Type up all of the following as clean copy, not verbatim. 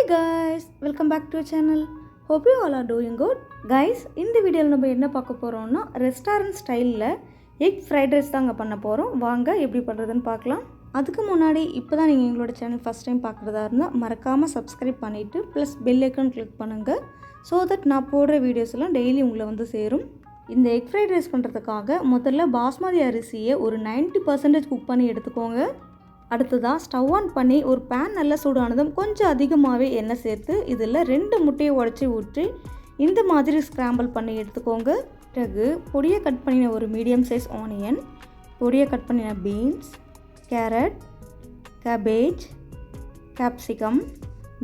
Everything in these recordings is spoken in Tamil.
Hey guys, welcome back to our channel. Hope you all are doing good. Guys, இந்த வீடியோவில் நம்ம என்ன பார்க்க போகிறோம்னா ரெஸ்டாரண்ட் ஸ்டைலில் எக் ஃப்ரைட் ரைஸ் தாங்க பண்ண போகிறோம். வாங்க எப்படி பண்ணுறதுன்னு பார்க்கலாம். அதுக்கு முன்னாடி இப்போ தான் நீங்கள் எங்களோட சேனல் ஃபஸ்ட் டைம் பார்க்குறதா இருந்தால் மறக்காமல் சப்ஸ்கிரைப் பண்ணிவிட்டு ப்ளஸ் பெல் ஐக்கான் கிளிக் பண்ணுங்கள். ஸோ தட் நான் போடுற வீடியோஸ் எல்லாம் டெய்லி உங்களை வந்து சேரும். இந்த எக் ஃப்ரைட் ரைஸ் பண்ணுறதுக்காக முதல்ல பாஸ்மதி அரிசியை ஒரு 90% குக் பண்ணி எடுத்துக்கோங்க. அடுத்ததாக ஸ்டவ் ஆன் பண்ணி ஒரு பேன் நல்லா சூடானதும் கொஞ்சம் அதிகமாகவே எண்ணெய் சேர்த்து இதில் 2 முட்டையை உடச்சி ஊற்றி இந்த மாதிரி ஸ்க்ராம்பிள் பண்ணி எடுத்துக்கோங்க. பிறகு பொடியை கட் பண்ணின ஒரு மீடியம் சைஸ் ஆனியன், பொடியை கட் பண்ணின பீன்ஸ், கேரட், கேபேஜ், கேப்சிகம்.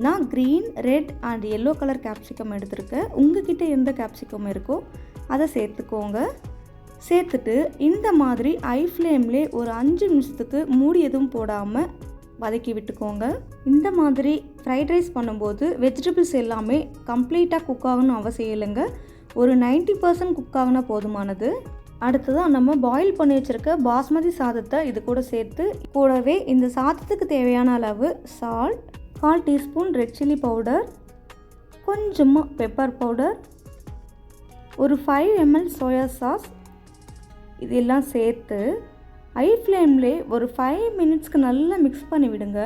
நான் green, red and yellow colour capsicum எடுத்திருக்கேன். உங்ககிட்ட எந்த கேப்சிகம் இருக்கோ அதை சேர்த்துக்கோங்க. சேர்த்துட்டு இந்த மாதிரி ஐ ஃப்ளேம்லே ஒரு 5 நிமிஷத்துக்கு மூடி எதுவும் போடாமல் வதக்கி விட்டுக்கோங்க. இந்த மாதிரி ஃப்ரைட் ரைஸ் பண்ணும்போது வெஜிடபிள்ஸ் எல்லாமே கம்ப்ளீட்டாக குக் ஆகணும்னு அவசியம் இல்லைங்க. ஒரு 90% குக் ஆகினா போதுமானது. அடுத்ததாக நம்ம பாயில் பண்ணி வச்சுருக்க பாஸ்மதி சாதத்தை இது கூட சேர்த்து, கூடவே இந்த சாதத்துக்கு தேவையான அளவு salt, 1/4 teaspoon red chilli powder, கொஞ்சமாக பெப்பர் பவுடர், ஒரு 5 ml சோயா சாஸ் இதெல்லாம் சேர்த்து ஐ ஃப்ளேம்லே ஒரு 5 மினிட்ஸ்க்கு நல்லா மிக்ஸ் பண்ணி விடுங்க.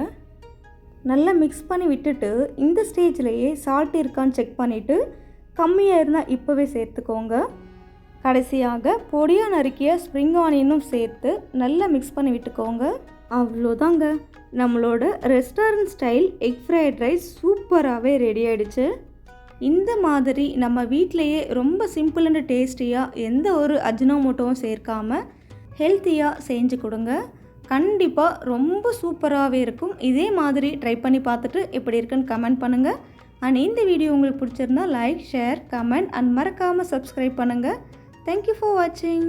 நல்லா மிக்ஸ் பண்ணி விட்டுட்டு இந்த ஸ்டேஜ்லேயே சால்ட் இருக்கான்னு செக் பண்ணிவிட்டு கம்மியாக இருந்தால் இப்போவே சேர்த்துக்கோங்க. கடைசியாக பொடியாக நறுக்கிய ஸ்ப்ரிங் ஆனியனும் சேர்த்து நல்லா மிக்ஸ் பண்ணி விட்டுக்கோங்க. அவ்வளோதாங்க, நம்மளோட restaurant style egg fried rice சூப்பராகவே ரெடி ஆகிடுச்சு. இந்த மாதிரி நம்ம வீட்டிலையே ரொம்ப சிம்பிள் அண்ட் டேஸ்டியாக எந்த ஒரு அஜினோமோட்டோவும் சேர்க்காமல் ஹெல்த்தியாக செஞ்சு கொடுங்க. கண்டிப்பாக ரொம்ப சூப்பராகவே இருக்கும். இதே மாதிரி ட்ரை பண்ணி பார்த்துட்டு எப்படி இருக்குன்னு கமெண்ட் பண்ணுங்கள். அண்ட் இந்த வீடியோ உங்களுக்கு பிடிச்சிருந்தா லைக், ஷேர், கமெண்ட் அண்ட் மறக்காமல் சப்ஸ்கிரைப் பண்ணுங்கள். தேங்க்யூ ஃபார் வாட்சிங்.